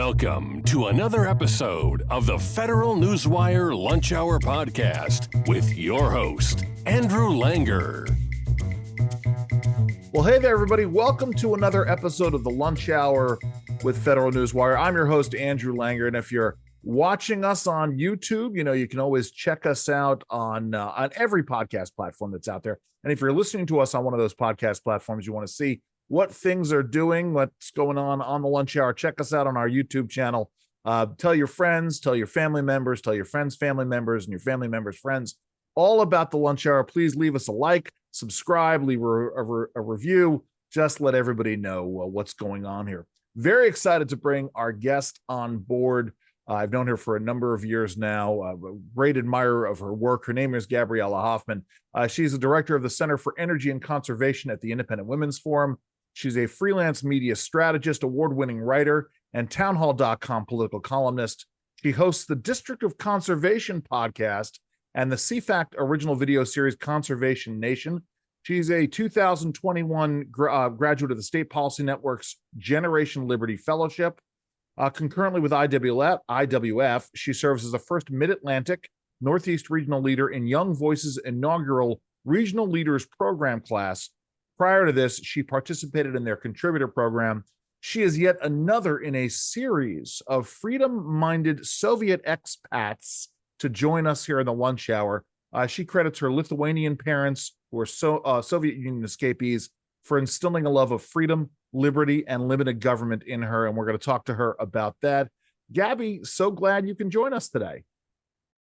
Welcome to another episode of the Federal Newswire Lunch Hour Podcast with your host, Andrew Langer. Well, hey there, everybody. Welcome to another episode of the Lunch Hour with Federal Newswire. I'm your host, Andrew Langer, and if you're watching us on YouTube, you can always check us out on every podcast platform that's out there. And if you're listening to us on one of those podcast platforms, you want to see what things are doing, what's going on the lunch hour, check us out on our YouTube channel. Tell your friends, tell your family members, tell your friends' family members, and your family members' friends all about the lunch hour. Please leave us a like, subscribe, leave a review. Just let everybody know what's going on here. Very excited to bring our guest on board. I've known her for a number of years now, a great admirer of her work. Her name is Gabriella Hoffman. She's the director of the Center for Energy and Conservation at the Independent Women's Forum. She's a freelance media strategist, award-winning writer, and townhall.com political columnist. She hosts the District of Conservation podcast and the CFACT original video series Conservation Nation. She's a 2021 graduate of the State Policy Network's Generation Liberty Fellowship. Concurrently with IWF, she serves as the first Mid-Atlantic Northeast Regional Leader in Young Voices' inaugural Regional Leaders Program class. Prior to this, she participated in their contributor program. She is yet another in a series of freedom-minded Soviet expats to join us here in the lunch hour. She credits her Lithuanian parents, who are Soviet Union escapees, for instilling a love of freedom, liberty, and limited government in her, and we're going to talk to her about that. Gabby, so glad you can join us today.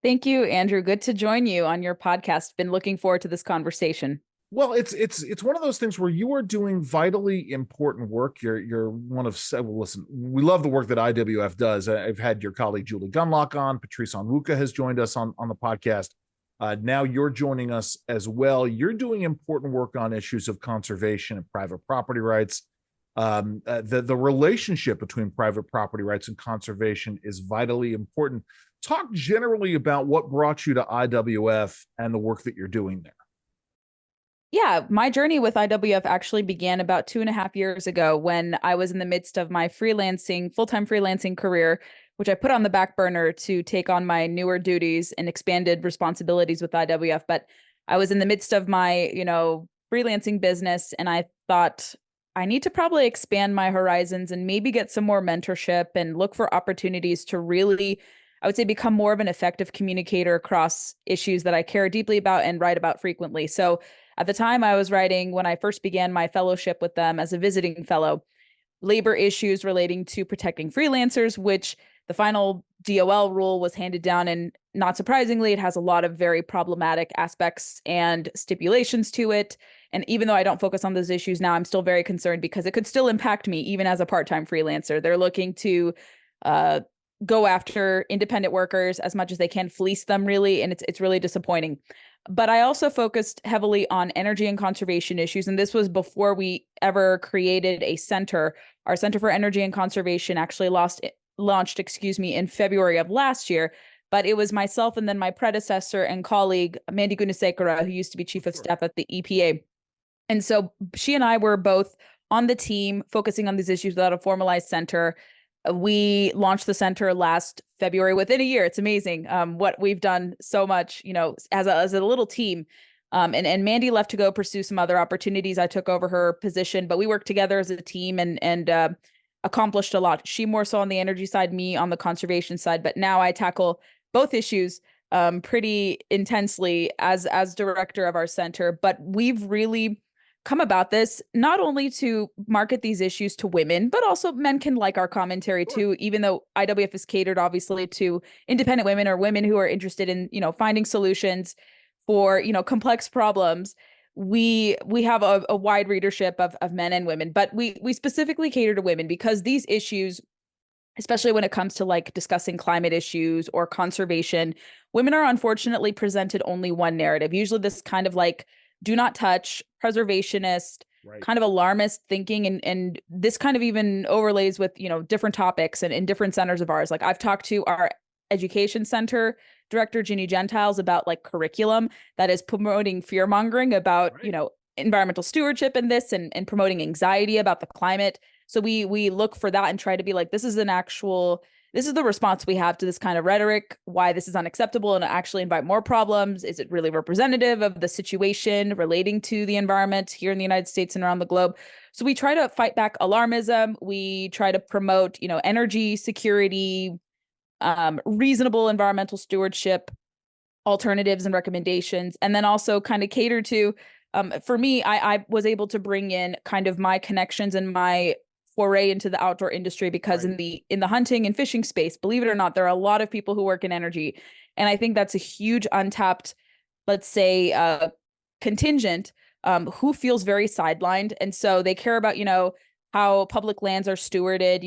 Thank you, Andrew. Good to join you on your podcast. Been looking forward to this conversation. Well, it's one of those things where you are doing vitally important work. You're one of several. Listen, we love the work that IWF does. I've had your colleague Julie Gunlock on. Patrice Onwuka has joined us on the podcast. Now you're joining us as well. You're doing important work on issues of conservation and private property rights. The relationship between private property rights and conservation is vitally important. Talk generally about what brought you to IWF and the work that you're doing there. Yeah, my journey with IWF actually began about 2.5 years ago when I was in the midst of my full-time freelancing career, which I put on the back burner to take on my newer duties and expanded responsibilities with IWF. But I was in the midst of my, freelancing business, and I thought I need to probably expand my horizons and maybe get some more mentorship and look for opportunities to really, I would say, become more of an effective communicator across issues that I care deeply about and write about frequently. So at the time I was writing, when I first began my fellowship with them as a visiting fellow, labor issues relating to protecting freelancers, which the final DOL rule was handed down. And not surprisingly, it has a lot of very problematic aspects and stipulations to it. And even though I don't focus on those issues now, I'm still very concerned because it could still impact me, even as a part-time freelancer. They're looking to go after independent workers as much as they can, fleece them really, and it's really disappointing. But I also focused heavily on energy and conservation issues, and this was before we ever created a center. Our Center for Energy and Conservation actually launched in February of last year, but it was myself and then my predecessor and colleague, Mandy Gunasekara, who used to be chief of staff at the EPA. And so she and I were both on the team focusing on these issues without a formalized center. We launched the center last February. Within a year. It's amazing what we've done so much, as a little team. And Mandy left to go pursue some other opportunities. I took over her position, but we worked together as a team and accomplished a lot. She more so on the energy side, me on the conservation side. But now I tackle both issues pretty intensely as director of our center. But we've really come about this not only to market these issues to women, but also men can like our commentary too, even though IWF is catered obviously to independent women or women who are interested in, finding solutions for, complex problems. We have a wide readership of men and women, but we specifically cater to women because these issues, especially when it comes to like discussing climate issues or conservation, women are unfortunately presented only one narrative, usually this kind of like do not touch, preservationist, right, kind of alarmist thinking. And this kind of even overlays with, different topics and in different centers of ours. Like I've talked to our education center director, Ginny Gentiles, about like curriculum that is promoting fear mongering about, right, environmental stewardship in this and promoting anxiety about the climate. So we look for that and try to be like, this is the response we have to this kind of rhetoric, why this is unacceptable, and actually invite more problems. Is it really representative of the situation relating to the environment here in the United States and around the globe? So we try to fight back alarmism. We try to promote, energy security, reasonable environmental stewardship, alternatives and recommendations, and then also kind of cater to, for me, I was able to bring in kind of my connections and my foray into the outdoor industry because Right. in the hunting and fishing space, believe it or not, there are a lot of people who work in energy. And I think that's a huge untapped, let's say, contingent, who feels very sidelined. And so they care about, how public lands are stewarded,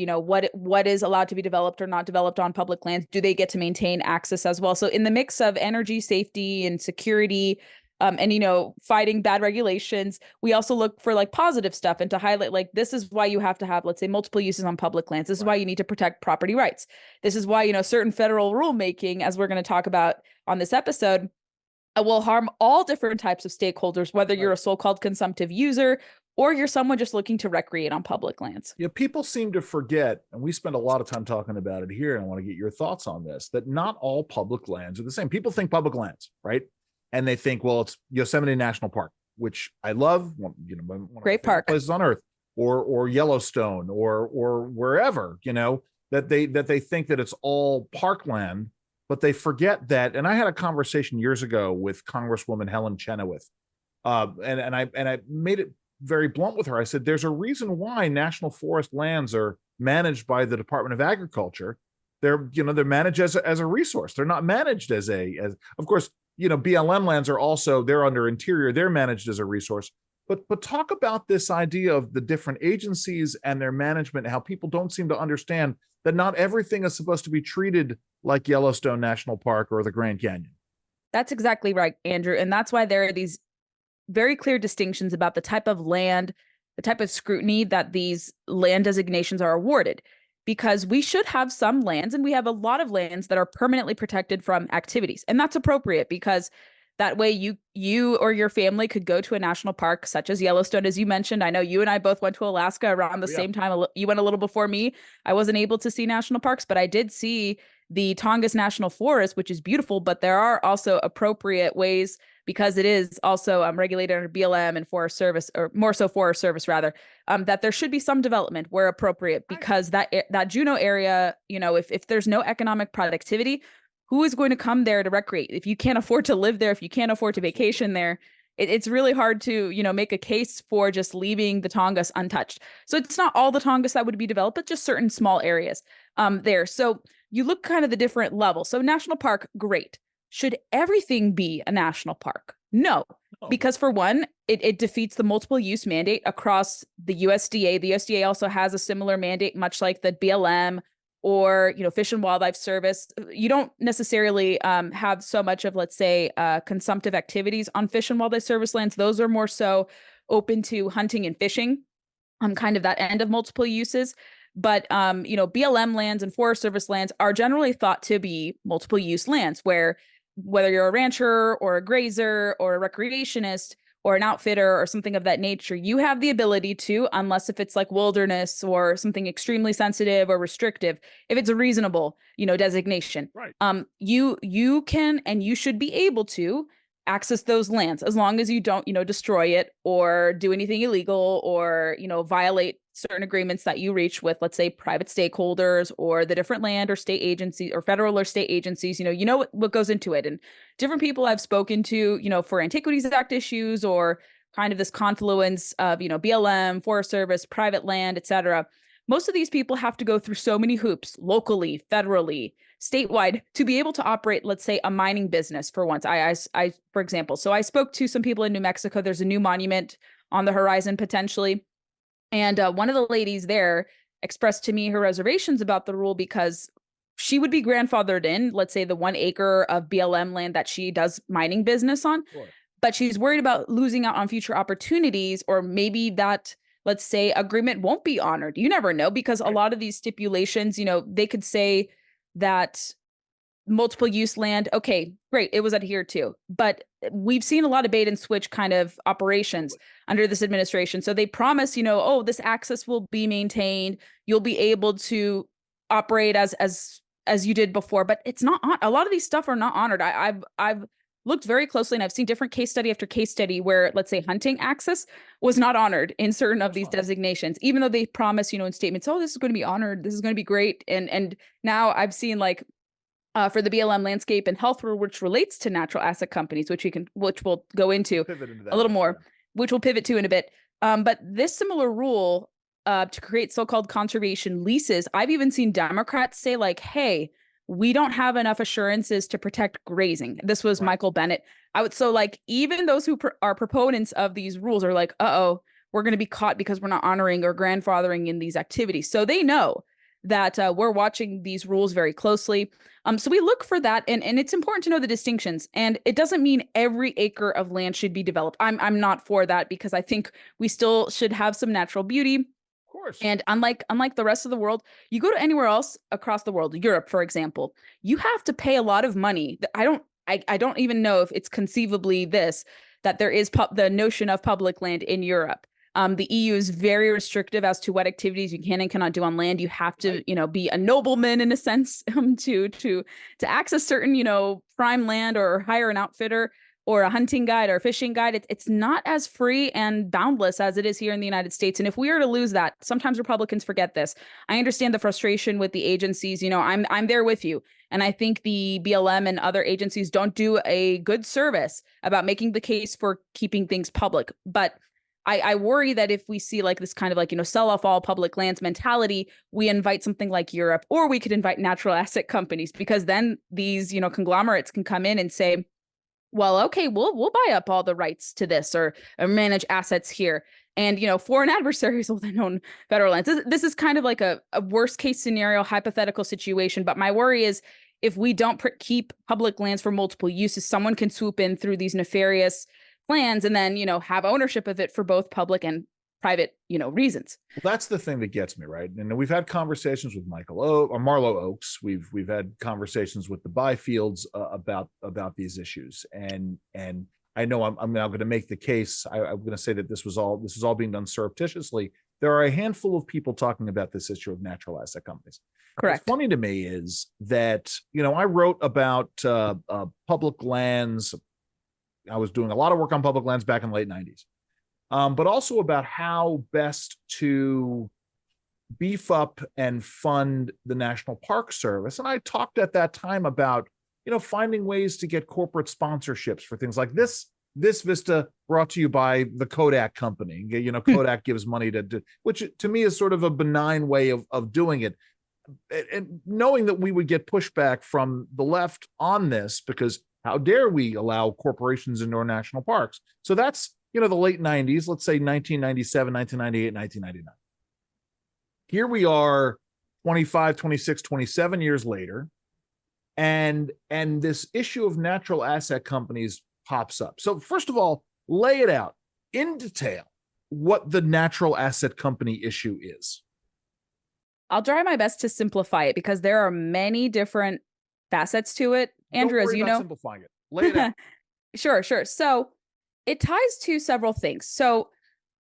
what is allowed to be developed or not developed on public lands. Do they get to maintain access as well? So in the mix of energy safety and security, and fighting bad regulations, we also look for like positive stuff and to highlight like, this is why you have to have, let's say, multiple uses on public lands. This is why you need to protect property rights. This is why certain federal rulemaking, as we're going to talk about on this episode, will harm all different types of stakeholders, whether you're a so-called consumptive user or you're someone just looking to recreate on public lands. Yeah, people seem to forget, and we spend a lot of time talking about it here, and I want to get your thoughts on this, that not all public lands are the same. People think public lands, right? And they think, well, it's Yosemite National Park, which I love, one of Great my park places on earth, or Yellowstone, or wherever, that they think that it's all parkland, but they forget that. And I had a conversation years ago with Congresswoman Helen Chenoweth, and I made it very blunt with her. I said, there's a reason why national forest lands are managed by the Department of Agriculture. They're managed as a resource. They're not managed as of course, BLM lands are also, they're under Interior, they're managed as a resource. But talk about this idea of the different agencies and their management, how people don't seem to understand that not everything is supposed to be treated like Yellowstone National Park or the Grand Canyon. That's exactly right, Andrew. And that's why there are these very clear distinctions about the type of land, the type of scrutiny that these land designations are awarded. Because we should have some lands, and we have a lot of lands that are permanently protected from activities. And that's appropriate because that way you or your family could go to a national park such as Yellowstone, as you mentioned. I know you and I both went to Alaska around the same time. You went a little before me. I wasn't able to see national parks, but I did see the Tongass National Forest, which is beautiful, but there are also appropriate ways, because it is also regulated under BLM and Forest Service, or more so Forest Service rather, that there should be some development where appropriate, because that Juneau area, if there's no economic productivity, who is going to come there to recreate? If you can't afford to live there, if you can't afford to vacation there, it's really hard to, make a case for just leaving the Tongass untouched. So it's not all the Tongass that would be developed, but just certain small areas there. So you look kind of the different levels. So national park, great. Should everything be a national park? No, because for one, it defeats the multiple use mandate across the USDA. The USDA also has a similar mandate, much like the BLM or, Fish and Wildlife Service. You don't necessarily have so much of, let's say, consumptive activities on Fish and Wildlife Service lands. Those are more so open to hunting and fishing, kind of that end of multiple uses. But, BLM lands and Forest Service lands are generally thought to be multiple use lands where, whether you're a rancher or a grazer or a recreationist or an outfitter or something of that nature, you have the ability to, unless if it's like wilderness or something extremely sensitive or restrictive, if it's a reasonable, designation, right. You can and you should be able to access those lands as long as you don't, destroy it or do anything illegal or, violate certain agreements that you reach with, let's say, private stakeholders or the different land or state agencies or federal or state agencies. What goes into it. And different people I've spoken to, for Antiquities Act issues or kind of this confluence of, BLM, Forest Service, private land, et cetera. Most of these people have to go through so many hoops locally, federally, statewide to be able to operate, let's say, a mining business for once. I for example, so I spoke to some people in New Mexico. There's a new monument on the horizon potentially. And one of the ladies there expressed to me her reservations about the rule because she would be grandfathered in, let's say, the 1 acre of BLM land that she does mining business on. Sure. But she's worried about losing out on future opportunities, or maybe that, let's say, agreement won't be honored. You never know, because a lot of these stipulations, they could say that multiple use land. Okay, great. It was adhered to. But we've seen a lot of bait and switch kind of operations under this administration. So they promise, oh, this access will be maintained. You'll be able to operate as you did before, but it's not on. A lot of these stuff are not honored. I've looked very closely, and I've seen different case study after case study where, let's say, hunting access was not honored in certain of these designations, even though they promise, in statements, oh, this is going to be honored, this is going to be great. And now I've seen for the BLM landscape and health rule, which relates to natural asset companies, which we'll go into a little more, which we'll pivot to in a bit. But this similar rule to create so-called conservation leases, I've even seen Democrats say hey, we don't have enough assurances to protect grazing. This was Michael Bennett. Even those who are proponents of these rules are uh-oh, we're going to be caught because we're not honoring or grandfathering in these activities. So they know that we're watching these rules very closely. So we look for that, and it's important to know the distinctions. And it doesn't mean every acre of land should be developed. I'm not for that, because I think we still should have some natural beauty. Of course. And unlike the rest of the world, you go to anywhere else across the world, Europe, for example, you have to pay a lot of money. I don't even know if it's conceivably that there is the notion of public land in Europe. The EU is very restrictive as to what activities you can and cannot do on land. You have to, be a nobleman in a sense to access certain, prime land, or hire an outfitter or a hunting guide or a fishing guide. It's not as free and boundless as it is here in the United States. And if we are to lose that, sometimes Republicans forget this. I understand the frustration with the agencies. I'm there with you. And I think the BLM and other agencies don't do a good service about making the case for keeping things public. But I worry that if we see this kind of sell off all public lands mentality, we invite something like Europe, or we could invite natural asset companies, because then these, conglomerates can come in and say, well, okay, we'll buy up all the rights to this or manage assets here. And, foreign adversaries will then own federal lands. This is kind of like a worst case scenario, hypothetical situation. But my worry is, if we don't keep public lands for multiple uses, someone can swoop in through these nefarious plans and then, have ownership of it for both public and private, reasons. Well, that's the thing that gets me, right? And we've had conversations with Marlo Oaks. We've had conversations with the Byfields about these issues. And I know I'm now going to make the case. I'm going to say that this is all being done surreptitiously. There are a handful of people talking about this issue of natural asset companies. Correct. What's funny to me is that, I wrote about public lands. I was doing a lot of work on public lands back in the late 90s, but also about how best to beef up and fund the National Park Service. And I talked at that time about, finding ways to get corporate sponsorships for things like this Vista, brought to you by the Kodak company. Kodak gives money to which to me is sort of a benign way of doing it. And knowing that we would get pushback from the left on this, because how dare we allow corporations into our national parks? So that's, the late 90s, let's say 1997, 1998, 1999. Here we are 25, 26, 27 years later. And this issue of natural asset companies pops up. So first of all, lay it out in detail what the natural asset company issue is. I'll try my best to simplify it, because there are many different facets to it. Andrew, as you know, simplifying it. Lay it out. Sure. So it ties to several things. So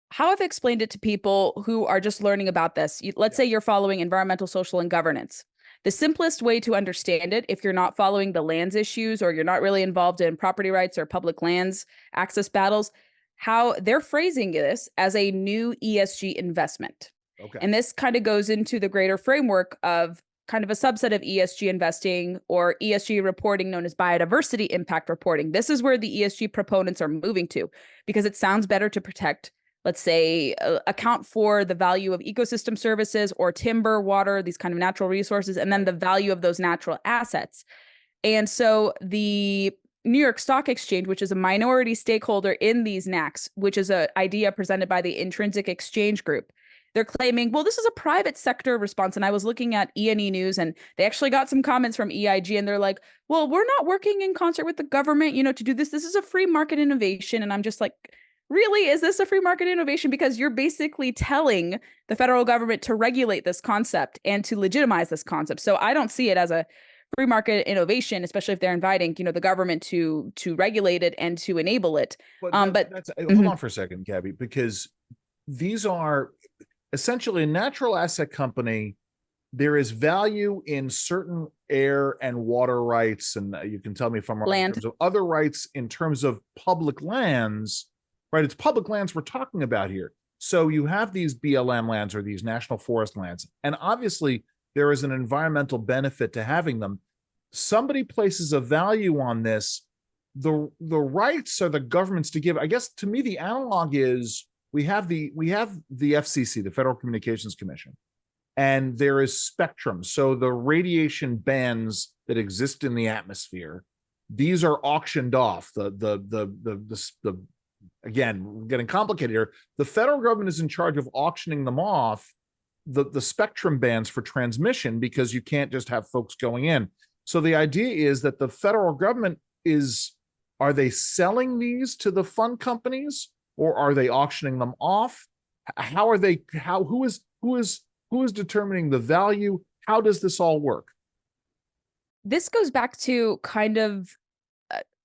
how I've explained it to people who are just learning about this, let's say you're following environmental, social, and governance. The simplest way to understand it, if you're not following the lands issues or you're not really involved in property rights or public lands access battles, how they're phrasing this as a new ESG investment. Okay. And this kind of goes into the greater framework of kind of a subset of ESG investing or ESG reporting known as biodiversity impact reporting. This is where the ESG proponents are moving to, because it sounds better to protect, let's say, account for the value of ecosystem services or timber, water, these kind of natural resources, and then the value of those natural assets. And so the New York Stock Exchange, which is a minority stakeholder in these NACs, which is an idea presented by the Intrinsic Exchange Group, they're claiming, well, this is a private sector response. And I was looking at E&E News, and they actually got some comments from EIG, and they're like, well, we're not working in concert with the government, to do this. This is a free market innovation. And I'm just like, really? Is this a free market innovation? Because you're basically telling the federal government to regulate this concept and to legitimize this concept. So I don't see it as a free market innovation, especially if they're inviting, the government to regulate it and to enable it. Hold on for a second, Gabby, because these are essentially a natural asset company. There is value in certain air and water rights, and you can tell me if I'm wrong, in terms of other rights in terms of public lands, right? It's public lands we're talking about here. So you have these BLM lands or these national forest lands, and obviously there is an environmental benefit to having them. Somebody places a value on this. The rights are the government's to give. I guess to me the analog is we have the FCC, the Federal Communications Commission, and there is spectrum. So the radiation bands that exist in the atmosphere, these are auctioned off. Again, we're getting complicated here. The federal government is in charge of auctioning them off, the spectrum bands for transmission, because you can't just have folks going in. So the idea is that the federal government are they selling these to the fund companies, or are they auctioning them off? Who is determining the value? How does this all work? This goes back to kind of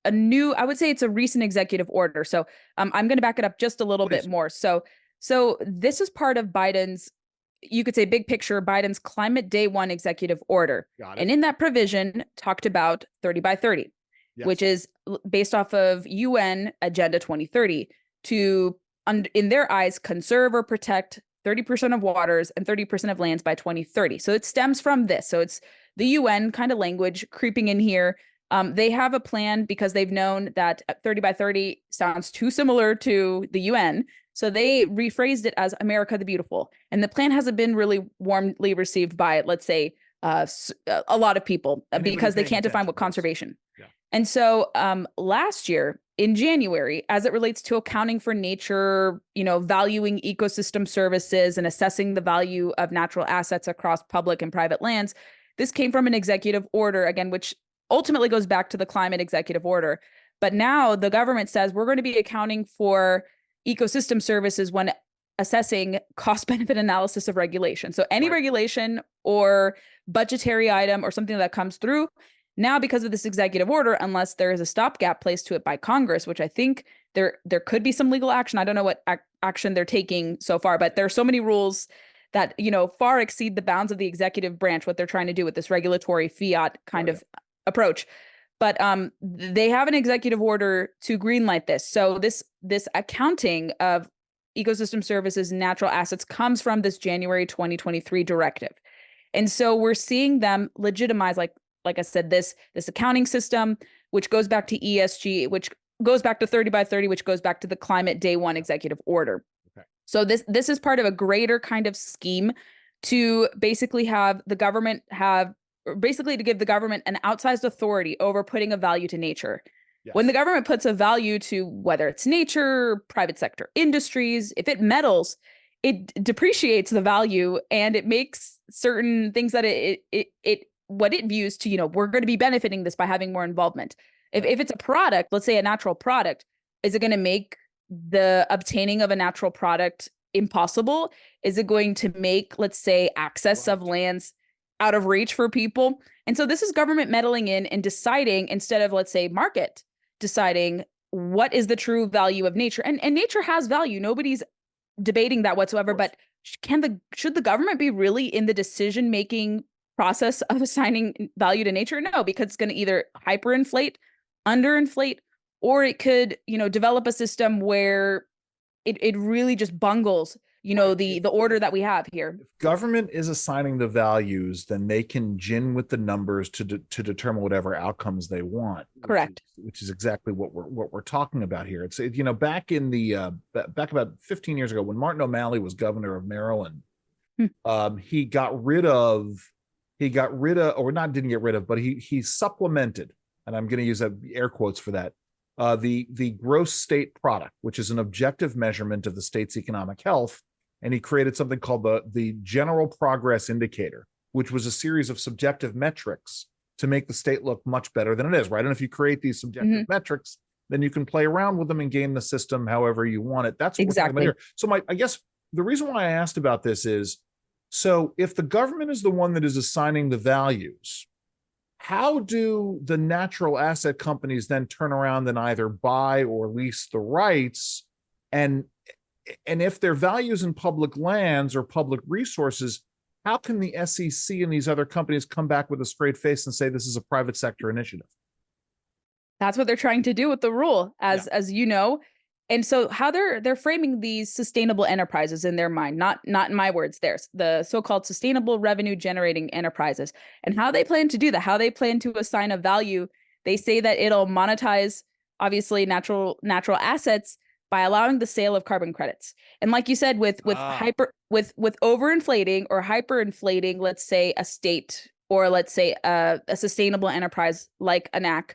I would say it's a recent executive order. So I'm going to back it up just a little bit more. So this is part of Biden's, you could say big picture, Biden's Climate Day One executive order. And in that provision talked about 30 by 30, which is based off of UN Agenda 2030 to, in their eyes, conserve or protect 30% of waters and 30% of lands by 2030. So it stems from this. So it's the UN kind of language creeping in here. They have a plan because they've known that 30 by 30 sounds too similar to the UN. So they rephrased it as America the Beautiful. And the plan hasn't been really warmly received by, let's say, a lot of people because they can't define what conservation. Yeah. And so last year in January, as it relates to accounting for nature, valuing ecosystem services and assessing the value of natural assets across public and private lands, this came from an executive order, again, which ultimately goes back to the climate executive order. But now the government says we're going to be accounting for ecosystem services when assessing cost benefit analysis of regulation. So any regulation or budgetary item or something that comes through now, because of this executive order, unless there is a stopgap placed to it by Congress, which I think there could be some legal action. I don't know what action they're taking so far, but there are so many rules that, far exceed the bounds of the executive branch, what they're trying to do with this regulatory fiat kind of approach. But they have an executive order to greenlight this. So this accounting of ecosystem services and natural assets comes from this January 2023 directive. And so we're seeing them legitimize, like I said, this accounting system, which goes back to ESG, which goes back to 30 by 30, which goes back to the Climate Day One executive order. Okay. So this is part of a greater kind of scheme to basically have the government to give the government an outsized authority over putting a value to nature. Yes. When the government puts a value to whether it's nature, private sector industries, if it meddles, it depreciates the value and it makes certain things that what it views to, we're going to be benefiting this by having more involvement. If it's a product, let's say a natural product, is it going to make the obtaining of a natural product impossible? Is it going to make, let's say, access of lands out of reach for people? And so this is government meddling in and deciding, instead of, let's say, market deciding what is the true value of nature. And nature has value. Nobody's debating that whatsoever. But should the government be really in the decision-making process of assigning value to nature? No, because it's going to either hyperinflate, underinflate, or it could, develop a system where it really just bungles the order that we have here. If government is assigning the values, then they can gin with the numbers to determine whatever outcomes they want. Correct. Which is exactly what we're talking about here. It's back in the back about 15 years ago when Martin O'Malley was governor of Maryland, he got rid of, or not didn't get rid of, but he supplemented, and I'm going to use air quotes for that, the gross state product, which is an objective measurement of the state's economic health. And he created something called the General Progress Indicator, which was a series of subjective metrics to make the state look much better than it is, right? And if you create these subjective metrics, then you can play around with them and game the system however you want it. That's what we're talking about here. So I guess the reason why I asked about this is, so if the government is the one that is assigning the values, how do the natural asset companies then turn around and either buy or lease the rights? And if their values in public lands or public resources, how can the SEC and these other companies come back with a straight face and say this is a private sector initiative? That's what they're trying to do with the rule, as you know. And so how they're framing these sustainable enterprises in their mind, not in my words, theirs, the so-called sustainable revenue generating enterprises, and how they plan to do that, how they plan to assign a value. They say that it'll monetize obviously natural assets by allowing the sale of carbon credits. And like you said, with overinflating or hyperinflating, let's say a state, or let's say a sustainable enterprise like ANAC,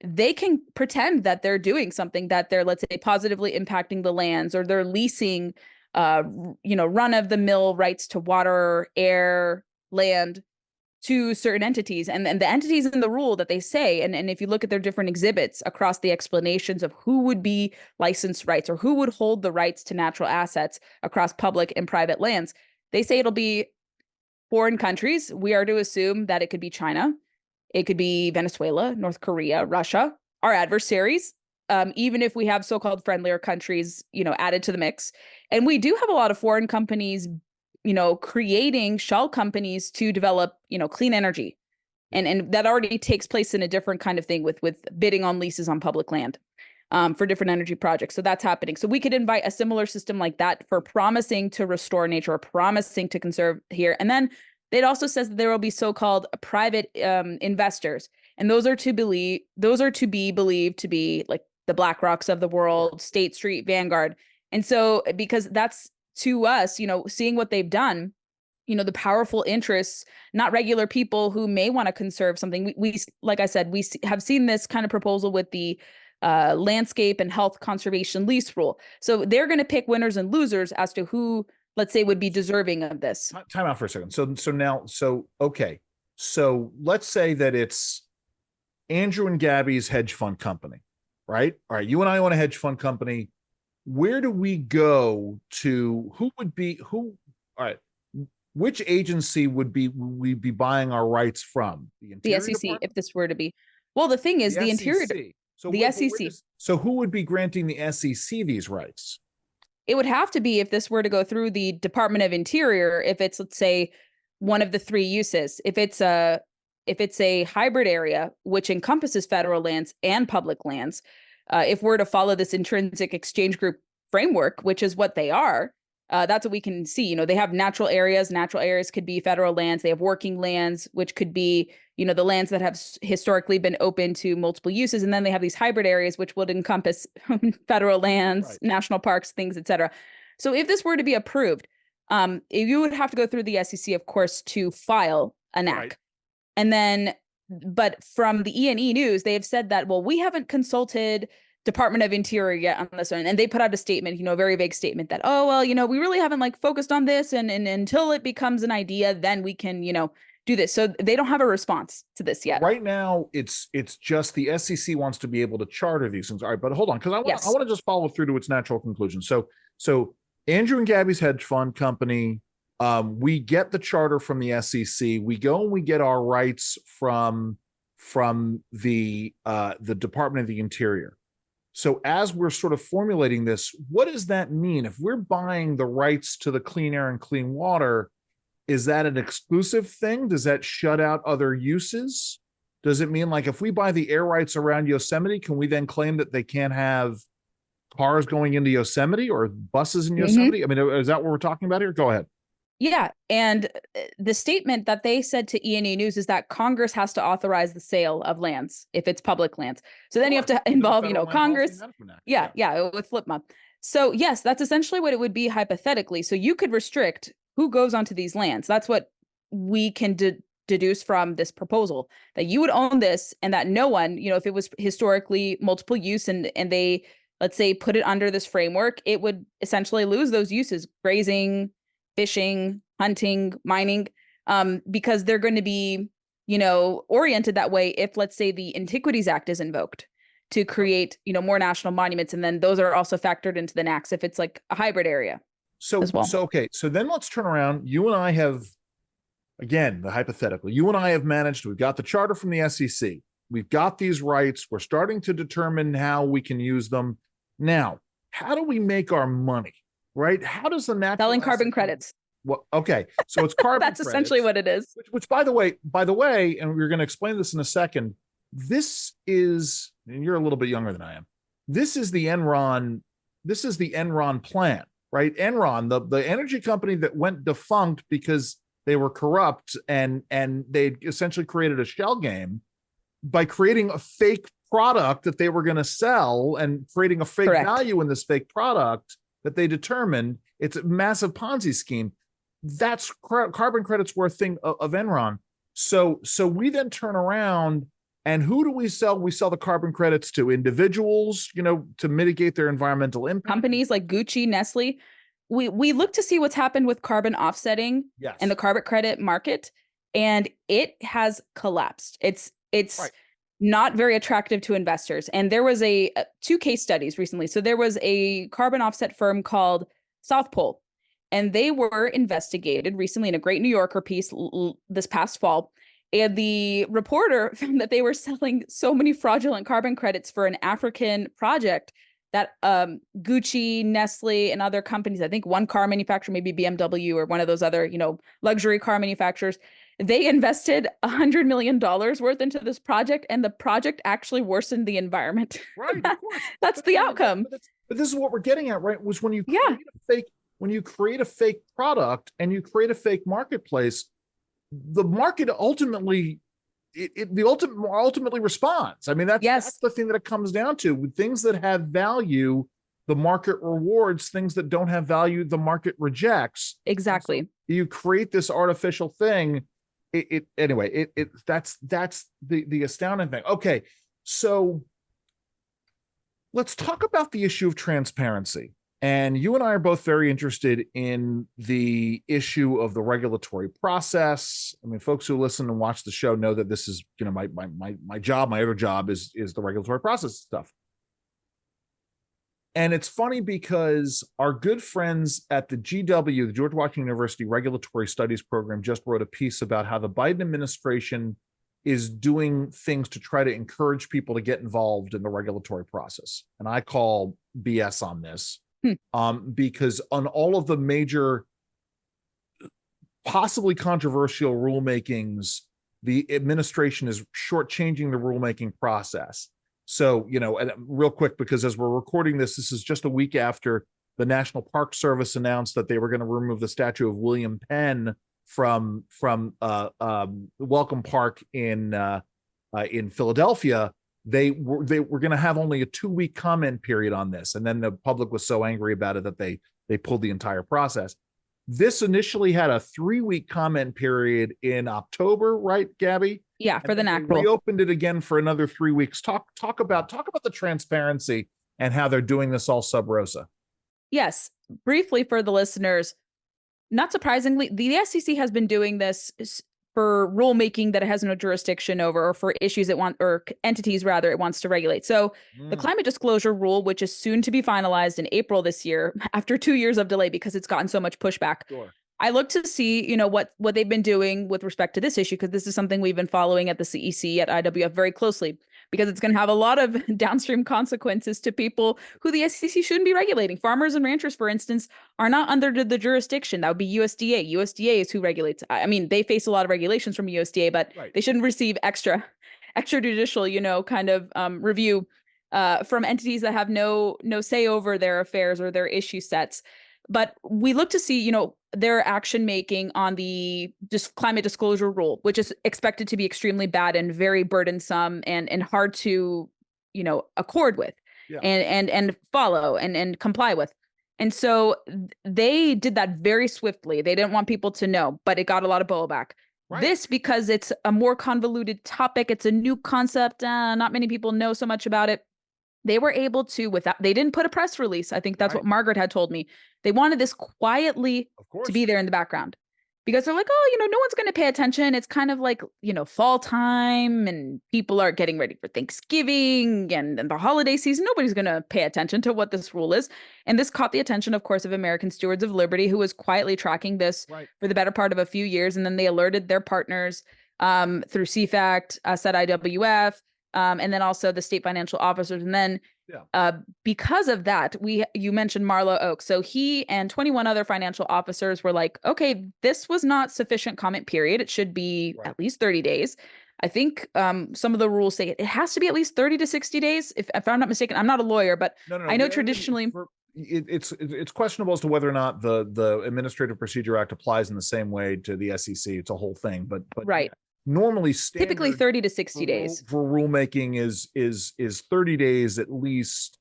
they can pretend that they're doing something, that they're, let's say, positively impacting the lands, or they're leasing, run of the mill rights to water, air, land to certain entities. And the entities in the rule that they say, and if you look at their different exhibits across the explanations of who would be licensed rights or who would hold the rights to natural assets across public and private lands, they say it'll be foreign countries. We are to assume that it could be China. It could be Venezuela, North Korea, Russia, our adversaries, even if we have so-called friendlier countries, added to the mix. And we do have a lot of foreign companies, creating shell companies to develop, clean energy. And that already takes place in a different kind of thing with bidding on leases on public land for different energy projects. So that's happening. So we could invite a similar system like that for promising to restore nature or promising to conserve here. And then it also says that there will be so-called private investors, and those are to be believed to be like the BlackRocks of the world, State Street, Vanguard. And so, because that's, to us, seeing what they've done, the powerful interests, not regular people who may want to conserve something. We like I said, we have seen this kind of proposal with the landscape and health conservation lease rule. So they're going to pick winners and losers as to who, let's say, would be deserving of this. Time out for a second. Okay. So let's say that it's Andrew and Gabby's hedge fund company, right? All right. You and I own a hedge fund company. Where do we go to? All right. Which agency would we be buying our rights from? The SEC, Department? If this were to be. Well, the thing is, the Interior. So the SEC. So who would be granting the SEC these rights? It would have to be, if this were to go through the Department of Interior, if it's, let's say, one of the three uses. If it's a hybrid area, which encompasses federal lands and public lands, if we're to follow this intrinsic exchange group framework, which is what they are, that's what we can see. They have natural areas. Natural areas could be federal lands. They have working lands, which could be, the lands that have historically been open to multiple uses. And then they have these hybrid areas, which would encompass federal lands, right, national parks, things, et cetera. So if this were to be approved, you would have to go through the SEC, of course, to file an act. Right. And then, but from the E&E News, they have said that, well, we haven't consulted Department of Interior yet on this one. And they put out a statement, a very vague statement that, oh, well, we really haven't focused on this. And until it becomes an idea, then we can, do this. So they don't have a response to this yet. Right now, it's just the SEC wants to be able to charter these things. All right, but hold on, because I want to just follow through to its natural conclusion. So Andrew and Gabby's hedge fund company, we get the charter from the SEC. We go and we get our rights from the Department of the Interior. So as we're sort of formulating this, what does that mean? If we're buying the rights to the clean air and clean water, is that an exclusive thing? Does that shut out other uses? Does it mean, if we buy the air rights around Yosemite, can we then claim that they can't have cars going into Yosemite or buses in Yosemite? Mm-hmm. I mean, is that what we're talking about here? Go ahead. Yeah. And the statement that they said to E&E News is that Congress has to authorize the sale of lands if it's public lands. So then you have to involve, Congress. Yeah, with FLIPMA. So yes, that's essentially what it would be hypothetically. So you could restrict who goes onto these lands. That's what we can deduce from this proposal, that you would own this and that no one, if it was historically multiple use and they, let's say, put it under this framework, it would essentially lose those uses: grazing, fishing, hunting, mining, because they're going to be, oriented that way if, let's say, the Antiquities Act is invoked to create, more national monuments. And then those are also factored into the NACs if it's a hybrid area. So, okay. So then let's turn around. You and I have again, the hypothetical, you and I have managed, we've got the charter from the SEC. We've got these rights. We're starting to determine how we can use them. Now, how do we make our money, right? How does the natural Selling carbon credits. Well, okay. So it's carbon That's essentially what it is. Which by the way, and we're going to explain this in a second, this is, and you're a little bit younger than I am, this is the Enron plan, right? Enron, the energy company that went defunct because they were corrupt and they essentially created a shell game by creating a fake product that they were going to sell and creating a fake value in this fake product that they determined. It's a massive Ponzi scheme. That's carbon credits were a thing of Enron. So we then turn around, and who do we sell? We sell the carbon credits to individuals, to mitigate their environmental impact. Companies like Gucci, Nestle. We look to see what's happened with carbon offsetting and the carbon credit market, and it has collapsed. It's not very attractive to investors. And there was two case studies recently. So there was a carbon offset firm called South Pole, and they were investigated recently in a great New Yorker piece this past fall. And the reporter found that they were selling so many fraudulent carbon credits for an African project that Gucci, Nestle, and other companies, I think one car manufacturer, maybe BMW or one of those other, luxury car manufacturers, they invested $100 million worth into this project, and the project actually worsened the environment. Right, of course. That's the outcome. But this is what we're getting at, right? Was when you create a fake product and you create a fake marketplace, the market ultimately responds. I mean, that's the thing that it comes down to. With things that have value, the market rewards. Things that don't have value, the market rejects. Exactly. So you create this artificial thing. That's the astounding thing. Okay, so let's talk about the issue of transparency. And you and I are both very interested in the issue of the regulatory process. I mean, folks who listen and watch the show know that this is, my job, my other job is the regulatory process stuff. And it's funny because our good friends at the GW, the George Washington University Regulatory Studies Program, just wrote a piece about how the Biden administration is doing things to try to encourage people to get involved in the regulatory process. And I call BS on this. Because on all of the major, possibly controversial rulemakings, the administration is shortchanging the rulemaking process. So, and real quick, because as we're recording this is just a week after the National Park Service announced that they were going to remove the statue of William Penn from Welcome Park in Philadelphia. They were going to have only a 2-week comment period on this. And then the public was so angry about it that they pulled the entire process. This initially had a 3-week comment period in October, right, Gabby? Yeah, for the NAC rule. We opened it again for another 3 weeks. Talk about the transparency and how they're doing this all sub rosa. Yes. Briefly for the listeners, not surprisingly, the SEC has been doing this for rulemaking that it has no jurisdiction over, or for issues or entities rather it wants to regulate. So the climate disclosure rule, which is soon to be finalized in April this year, after 2 years of delay because it's gotten so much pushback. Sure. I look to see, what they've been doing with respect to this issue, because this is something we've been following at the CEC at IWF very closely, because it's going to have a lot of downstream consequences to people who the SEC shouldn't be regulating. Farmers and ranchers, for instance, are not under the jurisdiction. That would be USDA. USDA is who regulates. I mean, they face a lot of regulations from USDA, but they shouldn't receive extrajudicial, kind of review from entities that have no say over their affairs or their issue sets. But we look to see, their action making on the climate disclosure rule, which is expected to be extremely bad and very burdensome and hard to, accord with and follow and comply with. And so they did that very swiftly. They didn't want people to know, but it got a lot of blowback. Right. This, because it's a more convoluted topic, it's a new concept. Not many people know so much about it. They were able to, they didn't put a press release. I think that's what Margaret had told me. They wanted this quietly to be there in the background. because they're like, oh, no one's going to pay attention. It's kind of like, fall time and people are getting ready for Thanksgiving and the holiday season. Nobody's going to pay attention to what this rule is. And this caught the attention, of course, of American Stewards of Liberty, who was quietly tracking this for the better part of a few years. And then they alerted their partners through CFACT, said IWF, and then also the state financial officers. And then because of that, you mentioned Marlo Oaks. So he and 21 other financial officers were like, okay, this was not sufficient comment period. It should be at least 30 days. I think some of the rules say it has to be at least 30 to 60 days. If I'm not mistaken, I'm not a lawyer, but No. I know traditionally it's questionable as to whether or not the Administrative Procedure Act applies in the same way to the SEC. It's a whole thing, but right. Normally, typically 30 to 60 days for rulemaking is 30 days at least.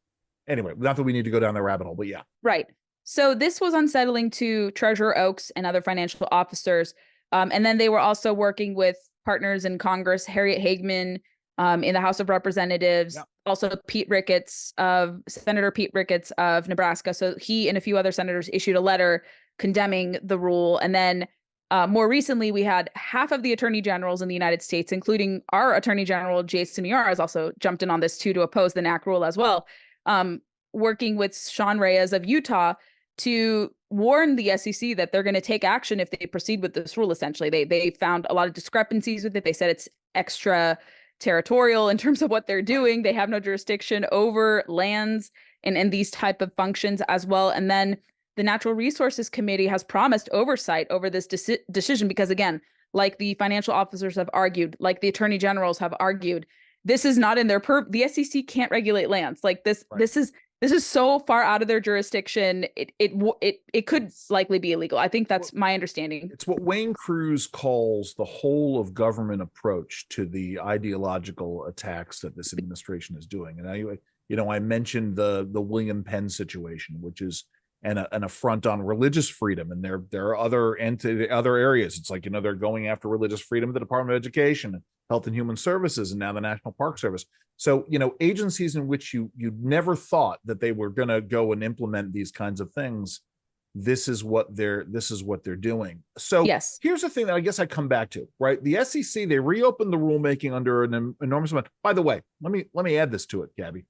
Anyway, not that we need to go down the rabbit hole, but yeah. Right. So this was unsettling to Treasurer Oaks and other financial officers. And then they were also working with partners in Congress, Harriet Hagman in the House of Representatives, also Senator Pete Ricketts of Nebraska. So he and a few other senators issued a letter condemning the rule. And then more recently, we had half of the attorney generals in the United States, including our attorney general, Jason Miyares, has also jumped in on this too to oppose the NAC rule as well, working with Sean Reyes of Utah to warn the SEC that they're going to take action if they proceed with this rule. Essentially, they found a lot of discrepancies with it. They said it's extra territorial in terms of what they're doing. They have no jurisdiction over lands and these type of functions as well. And then the Natural Resources Committee has promised oversight over this decision because, again, like the financial officers have argued, like the attorney generals have argued, this is not in their the SEC can't regulate lands. Like this, this is so far out of their jurisdiction. It could likely be illegal. I think that's my understanding. It's what Wayne Cruz calls the whole of government approach to the ideological attacks that this administration is doing. And I mentioned the William Penn situation, which is an affront on religious freedom. And there are other areas. It's like, they're going after religious freedom at the Department of Education, Health and Human Services, and now the National Park Service. So, agencies in which you never thought that they were going to go and implement these kinds of things. This is what they're doing. So here's the thing that I guess I come back to, right? The SEC, they reopened the rulemaking under an enormous amount. By the way, let me add this to it, Gabby.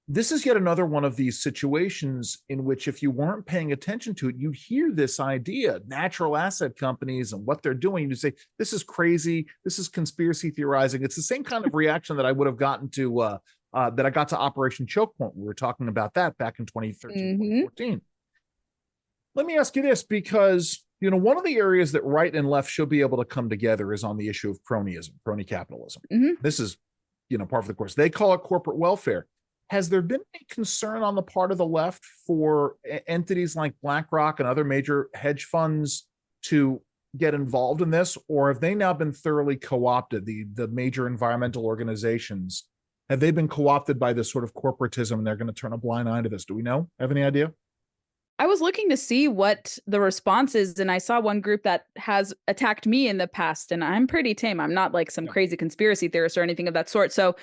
This is yet another one of these situations in which, if you weren't paying attention to it, you'd hear this idea, natural asset companies and what they're doing. You say, this is crazy. This is conspiracy theorizing. It's the same kind of reaction that I would have gotten to, that I got to Operation Choke Point. We were talking about that back in 2013, 2014. Let me ask you this, because, one of the areas that right and left should be able to come together is on the issue of cronyism, crony capitalism. This is, par for the course. They call it corporate welfare. Has there been any concern on the part of the left for entities like BlackRock and other major hedge funds to get involved in this? Or have they now been thoroughly co-opted? The major environmental organizations, have they been co-opted by this sort of corporatism and they're going to turn a blind eye to this? Do we know? Have any idea? I was looking to see what the response is, and I saw one group that has attacked me in the past, and I'm pretty tame. I'm not like some crazy conspiracy theorist or anything of that sort. So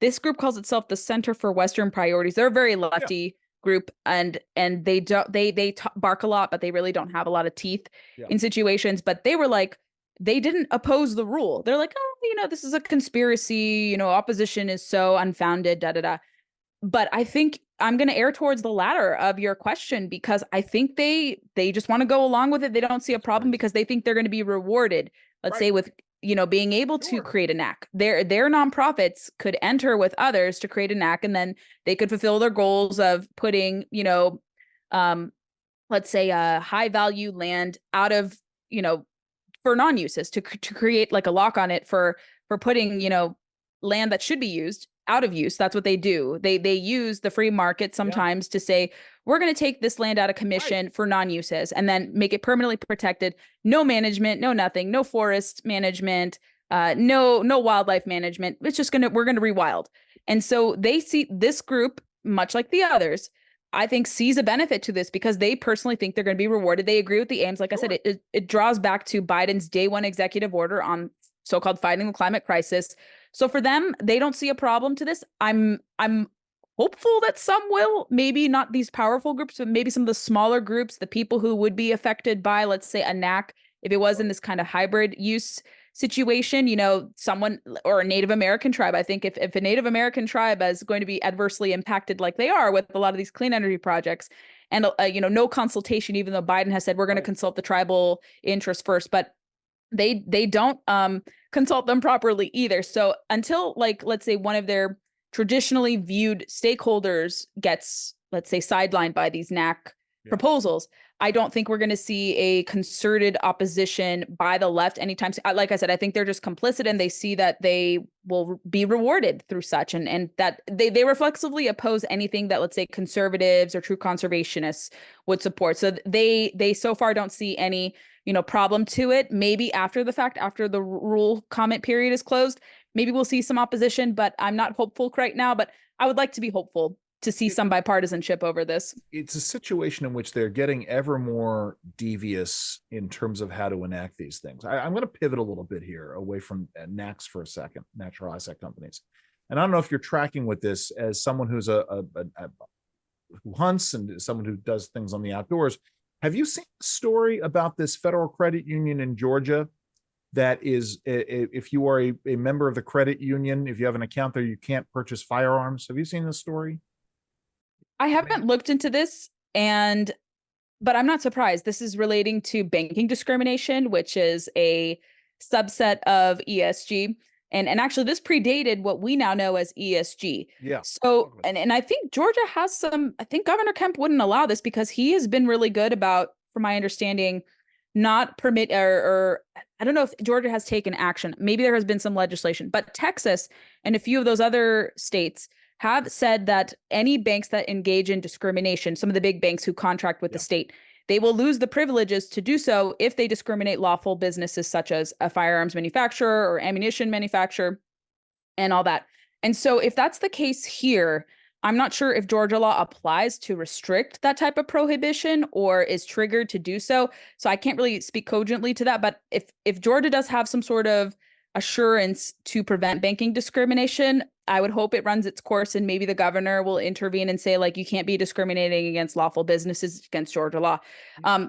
this group calls itself the Center for Western Priorities. They're a very lefty group, and they bark a lot, but they really don't have a lot of teeth in situations. But they were like, they didn't oppose the rule. They're like, oh, this is a conspiracy. Opposition is so unfounded. Da da da. But I think I'm going to err towards the latter of your question, because I think they just want to go along with it. They don't see a problem because they think they're going to be rewarded. Let's say with being able to create a NAC. Their nonprofits could enter with others to create a NAC, and then they could fulfill their goals of putting, let's say high value land out of, for non-uses to create like a lock on it for putting, land that should be used out of use. That's what they do. They use the free market sometimes to say, we're going to take this land out of commission for non-uses and then make it permanently protected. No management, no nothing, no forest management, no wildlife management. It's just we're going to rewild. And so they see this group, much like the others, I think sees a benefit to this because they personally think they're going to be rewarded. They agree with the aims. Like I said, it draws back to Biden's day one executive order on so-called fighting the climate crisis. So for them, they don't see a problem to this. I'm hopeful that some will, maybe not these powerful groups, but maybe some of the smaller groups, the people who would be affected by, let's say, a NAC, if it was in this kind of hybrid use situation, someone or a Native American tribe. I think if a Native American tribe is going to be adversely impacted like they are with a lot of these clean energy projects and, no consultation, even though Biden has said we're going to consult the tribal interest first, but they don't consult them properly either. So until, like, let's say one of their traditionally viewed stakeholders gets, let's say, sidelined by these NAC proposals, I don't think we're going to see a concerted opposition by the left anytime soon. Like I said, I think they're just complicit and they see that they will be rewarded through such, and that they reflexively oppose anything that, let's say, conservatives or true conservationists would support. So they so far don't see any problem to it. Maybe after the fact, after the rule comment period is closed, maybe we'll see some opposition, but I'm not hopeful right now. But I would like to be hopeful to see some bipartisanship over this. It's a situation in which they're getting ever more devious in terms of how to enact these things. I'm going to pivot a little bit here away from NACs for a second, natural asset companies. And I don't know if you're tracking with this as someone who's who hunts and someone who does things on the outdoors. Have you seen a story about this federal credit union in Georgia that is, if you are a member of the credit union, if you have an account there, you can't purchase firearms? Have you seen this story? I haven't looked into this, but I'm not surprised. This is relating to banking discrimination, which is a subset of ESG. And actually, this predated what we now know as ESG. Yeah. So, and I think Georgia has some, I think Governor Kemp wouldn't allow this because he has been really good about, from my understanding, not permit or I don't know if Georgia has taken action. Maybe there has been some legislation, but Texas and a few of those other states have said that any banks that engage in discrimination, some of the big banks who contract with the state, they will lose the privileges to do so if they discriminate lawful businesses such as a firearms manufacturer or ammunition manufacturer and all that. And so if that's the case here, I'm not sure if Georgia law applies to restrict that type of prohibition or is triggered to do so. So I can't really speak cogently to that. But if Georgia does have some sort of assurance to prevent banking discrimination, I would hope it runs its course and maybe the governor will intervene and say, like, you can't be discriminating against lawful businesses against Georgia law.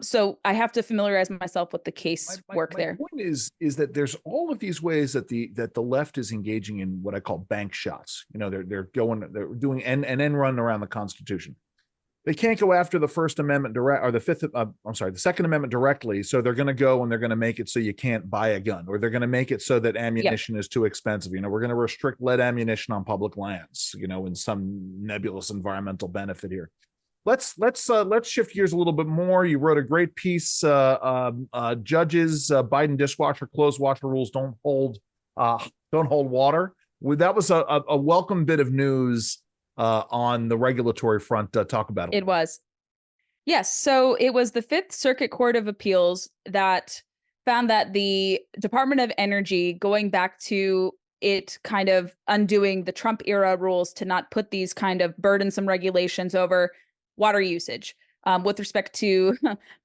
So I have to familiarize myself with the case work there. My point is that there's all of these ways that the left is engaging in what I call bank shots. They're doing an end run around the Constitution. They can't go after the First Amendment or the Second Amendment directly. So they're going to go and they're going to make it so you can't buy a gun, or they're going to make it so that ammunition is too expensive. We're going to restrict lead ammunition on public lands, in some nebulous environmental benefit here. Let's shift gears a little bit more. You wrote a great piece, judges, Biden dishwasher, clothes washer rules don't hold water. That was a welcome bit of news on the regulatory front. Talk about it. It was. Yes. So it was the Fifth Circuit Court of Appeals that found that the Department of Energy, going back to it kind of undoing the Trump era rules to not put these kind of burdensome regulations over water usage with respect to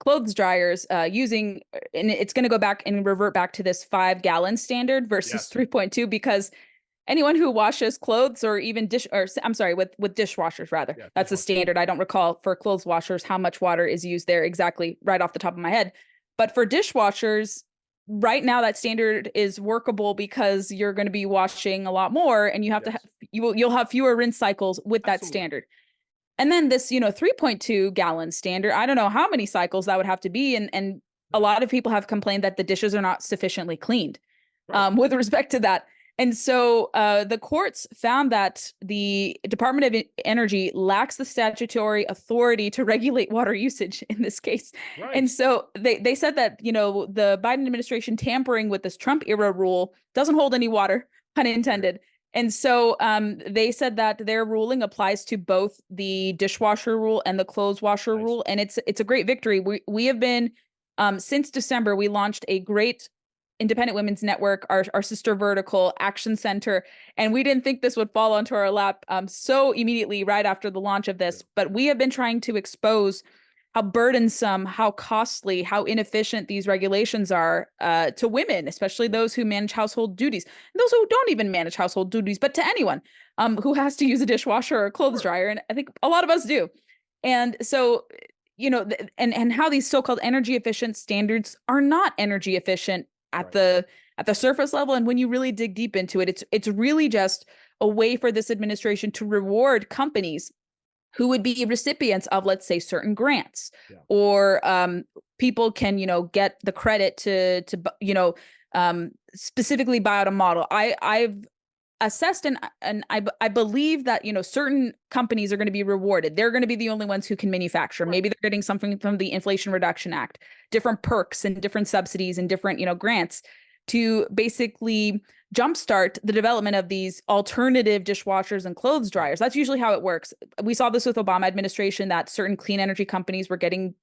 clothes dryers using, and it's going to go back and revert back to this 5-gallon standard versus 3.2, because anyone who washes clothes or even with dishwashers, rather. Yeah, that's a standard. I don't recall for clothes washers how much water is used there exactly right off the top of my head. But for dishwashers, right now that standard is workable because you're going to be washing a lot more and you have to you'll have fewer rinse cycles with that standard. And then this, 3.2 gallon standard, I don't know how many cycles that would have to be. And a lot of people have complained that the dishes are not sufficiently cleaned with respect to that. And so the courts found that the Department of Energy lacks the statutory authority to regulate water usage in this case. Right. And so they said that, the Biden administration tampering with this Trump era rule doesn't hold any water, pun intended. Right. And so they said that their ruling applies to both the dishwasher rule and the clothes washer rule. And it's a great victory. We have been, since December, we launched a great Independent Women's Network, our sister vertical Action Center. And we didn't think this would fall onto our lap so immediately right after the launch of this. But we have been trying to expose burdensome, how costly, how inefficient these regulations are to women, especially those who manage household duties, and those who don't even manage household duties, but to anyone who has to use a dishwasher or a clothes dryer. And I think a lot of us do. And so, and how these so-called energy efficient standards are not energy efficient at the surface level. And when you really dig deep into it, it's really just a way for this administration to reward companies who would be recipients of, let's say, certain grants, or people can, get the credit to specifically buy out a model. I've assessed and I believe that, certain companies are going to be rewarded. They're going to be the only ones who can manufacture. Right. Maybe they're getting something from the Inflation Reduction Act, different perks and different subsidies and different, grants to basically jumpstart the development of these alternative dishwashers and clothes dryers. That's usually how it works. We saw this with Obama administration, that certain clean energy companies were getting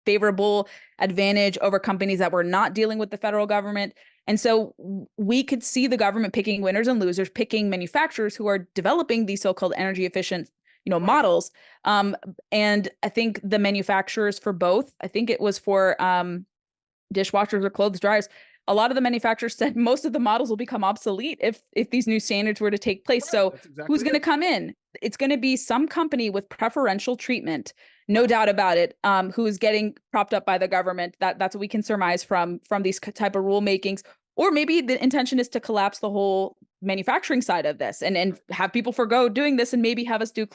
favorable advantage over companies that were not dealing with the federal government. And so we could see the government picking winners and losers, picking manufacturers who are developing these so-called energy efficient, models. And I think the manufacturers for both, I think it was for dishwashers or clothes dryers, a lot of the manufacturers said most of the models will become obsolete if these new standards were to take place. Right. So exactly who's going to come in? It's going to be some company with preferential treatment, no doubt about it, who is getting propped up by the government. That's what we can surmise from these type of rulemakings. Or maybe the intention is to collapse the whole manufacturing side of this and have people forgo doing this and maybe have us do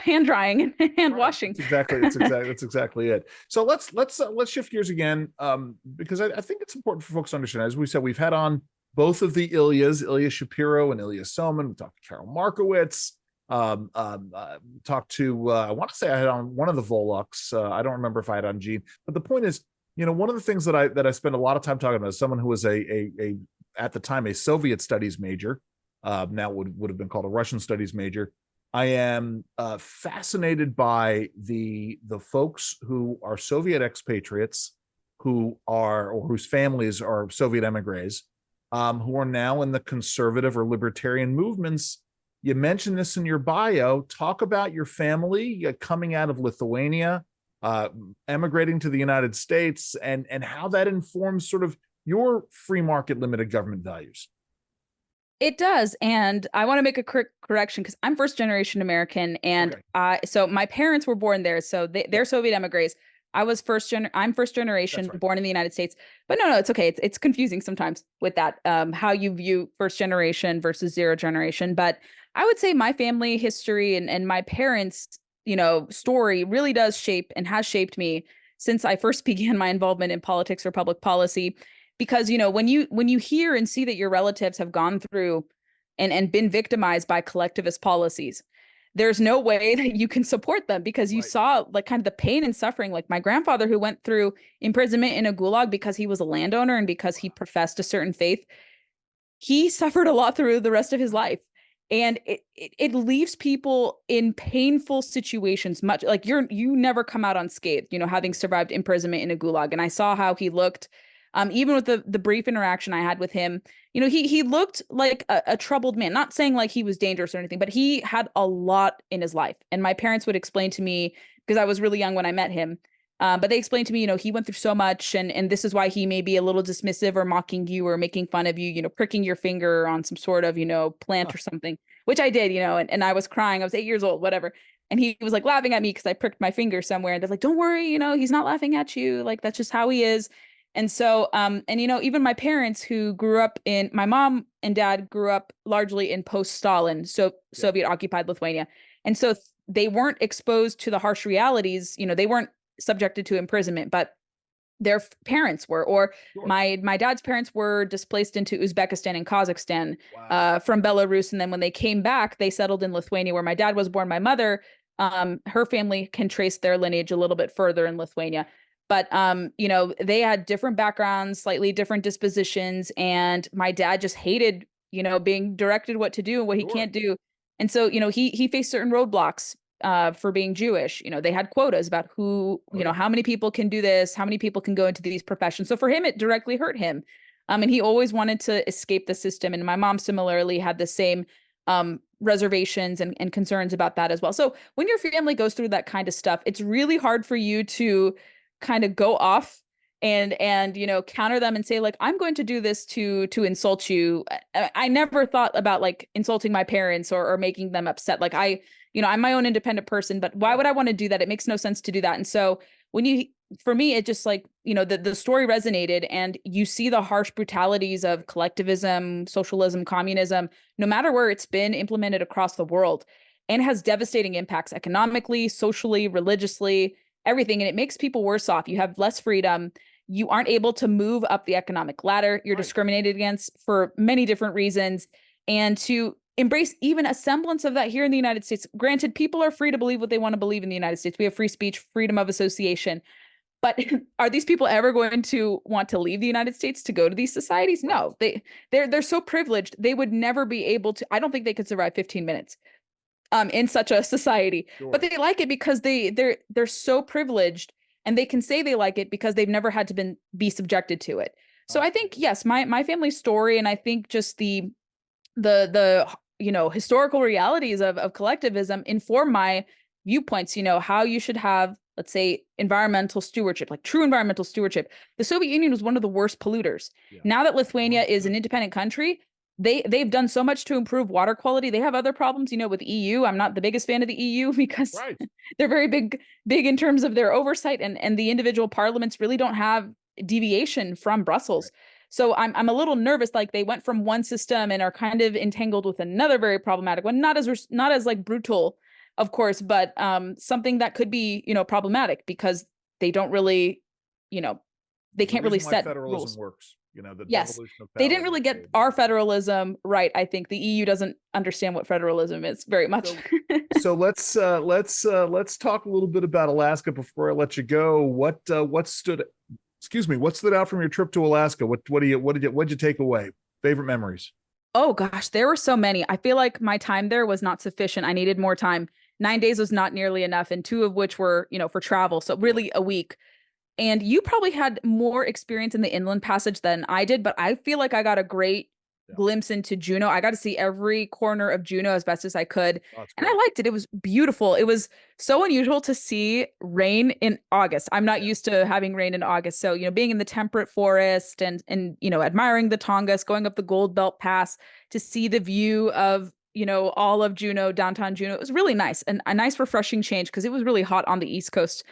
hand drying and hand washing. That's exactly it. So let's shift gears again, because I think it's important for folks to understand. As we said, we've had on both of the Ilyas, Ilya Shapiro and Ilya Soman. We talked to Carol Markowitz. Talked to I want to say I had on one of the Volux. I don't remember if I had on Gene, but the point is, one of the things that I spend a lot of time talking about is someone who was a at the time a Soviet studies major, now would have been called a Russian studies major. I am fascinated by the folks who are Soviet expatriates, who are, or whose families are Soviet emigres, who are now in the conservative or libertarian movements. You mentioned this in your bio. Talk about your family coming out of Lithuania, emigrating to the United States, and how that informs sort of your free market limited government values. It does. And I want to make a quick correction because I'm first generation American. And so my parents were born there. So they're Soviet emigres. I'm first generation, right, born in the United States. But no, it's okay. It's confusing sometimes with that, how you view first generation versus zero generation. But I would say my family history and my parents' story really does shape and has shaped me since I first began my involvement in politics or public policy. Because, when you hear and see that your relatives have gone through and been victimized by collectivist policies, there's no way that you can support them because you saw like kind of the pain and suffering. Like my grandfather, who went through imprisonment in a gulag because he was a landowner and because he professed a certain faith, he suffered a lot through the rest of his life. And it leaves people in painful situations, much like you never come out unscathed, having survived imprisonment in a gulag. And I saw how he looked, even with the brief interaction I had with him, he looked like a troubled man, not saying like he was dangerous or anything, but he had a lot in his life. And my parents would explain to me, because I was really young when I met him, but they explained to me, he went through so much, and this is why he may be a little dismissive or mocking you or making fun of you, pricking your finger on some sort of, plant or something, which I did, and I was crying. I was 8 years old, whatever. And he was like laughing at me because I pricked my finger somewhere. And they're like, don't worry, he's not laughing at you. Like, that's just how he is. And so, even my parents who grew up my mom and dad grew up largely in post-Stalin, Soviet occupied Lithuania. And so they weren't exposed to the harsh realities, they weren't subjected to imprisonment, but their parents were, or sure, my dad's parents were displaced into Uzbekistan and Kazakhstan, from Belarus. And then when they came back, they settled in Lithuania, where my dad was born. My mother, her family can trace their lineage a little bit further in Lithuania. But, they had different backgrounds, slightly different dispositions. And my dad just hated, being directed what to do and what he can't do. And so, he faced certain roadblocks for being Jewish. They had quotas about who, how many people can do this, how many people can go into these professions. So for him, it directly hurt him. And he always wanted to escape the system. And my mom similarly had the same reservations and concerns about that as well. So when your family goes through that kind of stuff, it's really hard for you to kind of go off and counter them and say like, I'm going to do this to insult you. I never thought about like insulting my parents or making them upset. Like I'm my own independent person, but why would I want to do that? It makes no sense to do that. And so for me, it just like, the story resonated, and you see the harsh brutalities of collectivism, socialism, communism, no matter where it's been implemented across the world, and has devastating impacts economically, socially, religiously, everything. And it makes people worse off. You have less freedom. You aren't able to move up the economic ladder. You're discriminated against for many different reasons. And to embrace even a semblance of that here in the United States, granted, people are free to believe what they want to believe in the United States. We have free speech, freedom of association. But are these people ever going to want to leave the United States to go to these societies? No, they're so privileged. They would never be able to. I don't think they could survive 15 minutes in such a society. Sure. But they like it because they're so privileged, and they can say they like it because they've never had to be subjected to it. So I think, yes, my family's story, and I think just the historical realities of collectivism inform my viewpoints, how you should have, let's say, environmental stewardship, like true environmental stewardship. The Soviet Union was one of the worst polluters. Yeah. Now that Lithuania is an independent country, they've done so much to improve water quality. They have other problems, with EU. I'm not the biggest fan of the EU because they're very big in terms of their oversight, and the individual parliaments really don't have deviation from Brussels. Right. So I'm a little nervous, like they went from one system and are kind of entangled with another very problematic one, not as like brutal, of course, but something that could be, problematic because they don't really, they can't really set federalism rules. Works. The yes, they didn't really get our federalism right. I think the EU doesn't understand what federalism is very much. So let's talk a little bit about Alaska before I let you go. What stood out from your trip to Alaska? What did you take away? Favorite memories? Oh gosh, there were so many. I feel like my time there was not sufficient. I needed more time. 9 days was not nearly enough, and 2 of which were, for travel. So really a week. And you probably had more experience in the Inland Passage than I did, but I feel like I got a great glimpse into Juneau. I got to see every corner of Juneau as best as I could. And I liked it. It was beautiful. It was so unusual to see rain in August. I'm not used to having rain in August. So, being in the temperate forest and admiring the Tongass, going up the Gold Belt Pass to see the view of, all of Juneau, downtown Juneau. It was really nice, and a nice refreshing change because it was really hot on the East Coast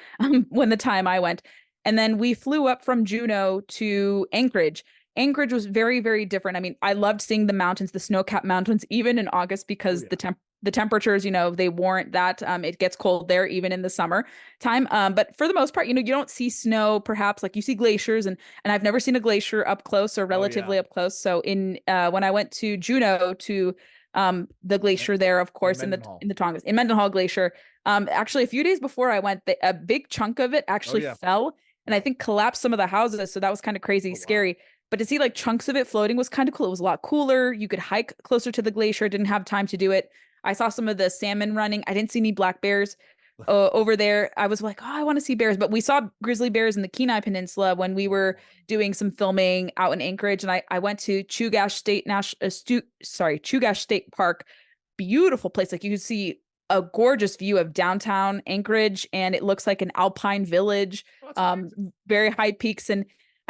when the time I went. And then we flew up from Juneau to Anchorage. Anchorage was very, very different. I mean, I loved seeing the mountains, the snow-capped mountains, even in August because the temperatures, they warrant that. It gets cold there even in the summer time. But for the most part, you don't see snow, perhaps, like you see glaciers, and I've never seen a glacier up close or relatively up close. So when I went to Juneau to the glacier there, of course, in the Tongass, in Mendenhall Glacier, actually a few days before I went, a big chunk of it actually fell. And I think collapsed some of the houses. So that was kind of crazy, scary. But to see like chunks of it floating was kind of cool. It was a lot cooler. You could hike closer to the glacier. Didn't have time to do it. I saw some of the salmon running. I didn't see any black bears over there. I was like, I want to see bears. But we saw grizzly bears in the Kenai Peninsula when we were doing some filming out in Anchorage. And I went to Chugach State Park. Beautiful place. Like you could see a gorgeous view of downtown Anchorage, and it looks like an alpine village, very high peaks, and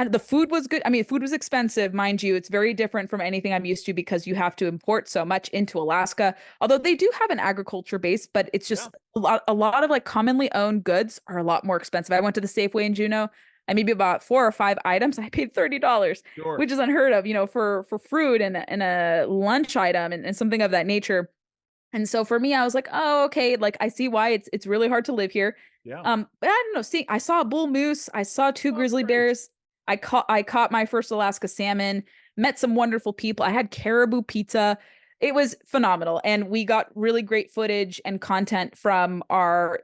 the food was good. I mean, food was expensive, mind you. It's very different from anything I'm used to because you have to import so much into Alaska, although they do have an agriculture base, but it's just a lot of like commonly owned goods are a lot more expensive. I went to the Safeway in Juneau. I maybe bought 4 or 5 items. I paid $30, which is unheard of, for fruit and a lunch item and something of that nature. And so for me, I was like, oh, okay. Like I see why it's really hard to live here. Yeah. But I don't know. I saw a bull moose. I saw 2 grizzly bears. I caught my first Alaska salmon, met some wonderful people. I had caribou pizza. It was phenomenal. And we got really great footage and content from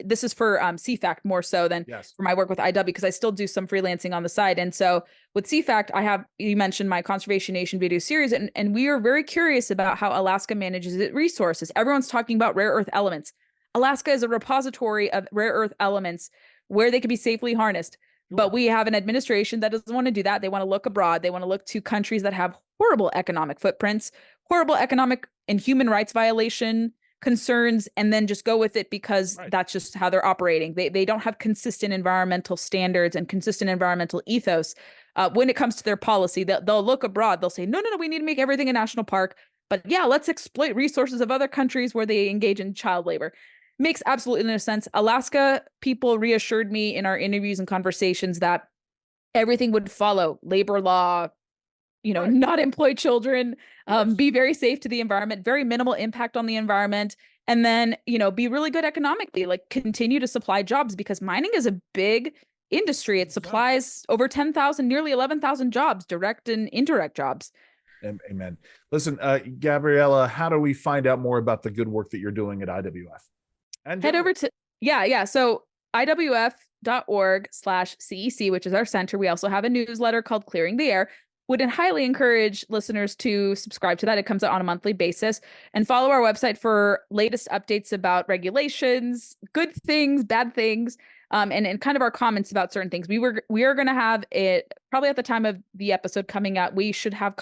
this is for CFACT more so than for my work with IW, because I still do some freelancing on the side. And so with CFACT, you mentioned my Conservation Nation video series, and we are very curious about how Alaska manages its resources. Everyone's talking about rare earth elements. Alaska is a repository of rare earth elements where they can be safely harnessed. But we have an administration that doesn't want to do that. They want to look abroad. They want to look to countries that have horrible economic footprints, horrible economic and human rights violation concerns and then just go with it because that's just how they're operating. They don't have consistent environmental standards and consistent environmental ethos. When it comes to their policy, they'll look abroad. They'll say, no, we need to make everything a national park. But yeah, let's exploit resources of other countries where they engage in child labor. Makes absolutely no sense. Alaska people reassured me in our interviews and conversations that everything would follow labor law, not employ children, be very safe to the environment, very minimal impact on the environment, and then, be really good economically, like continue to supply jobs because mining is a big industry. It supplies over 10,000, nearly 11,000 jobs, direct and indirect jobs. Amen. Listen, Gabriella, how do we find out more about the good work that you're doing at IWF? And head over to, so iwf.org/CEC, which is our center. We also have a newsletter called Clearing the Air. Would highly encourage listeners to subscribe to that. It comes out on a monthly basis, and follow our website for latest updates about regulations, good things, bad things, and kind of our comments about certain things. We are going to have it probably at the time of the episode coming out. We should have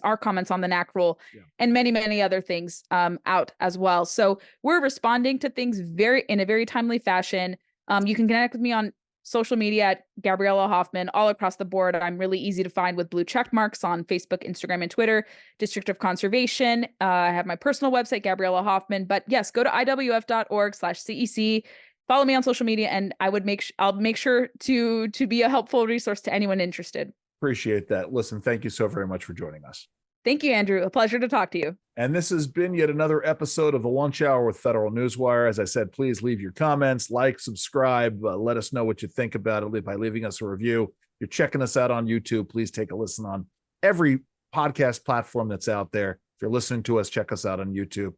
our comments on the NAC rule and many, many other things out as well. So we're responding to things in a very timely fashion. You can connect with me on social media at Gabriella Hoffman all across the board. I'm really easy to find with blue check marks on Facebook, Instagram, and Twitter. District of Conservation. I have my personal website, Gabriella Hoffman. But yes, go to iwf.org/CEC. Follow me on social media, and I'll make sure to be a helpful resource to anyone interested. Appreciate that. Listen, thank you so very much for joining us. Thank you, Andrew. A pleasure to talk to you. And this has been yet another episode of the Lunch Hour with Federal Newswire. As I said, please leave your comments, like, subscribe, let us know what you think about it by leaving us a review. If you're checking us out on YouTube, please take a listen on every podcast platform that's out there. If you're listening to us, check us out on YouTube.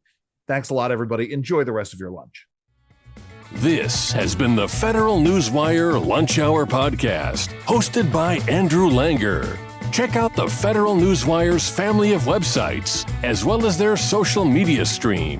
Thanks a lot, everybody. Enjoy the rest of your lunch. This has been the Federal Newswire Lunch Hour Podcast, hosted by Andrew Langer. Check out the Federal Newswire's family of websites, as well as their social media stream.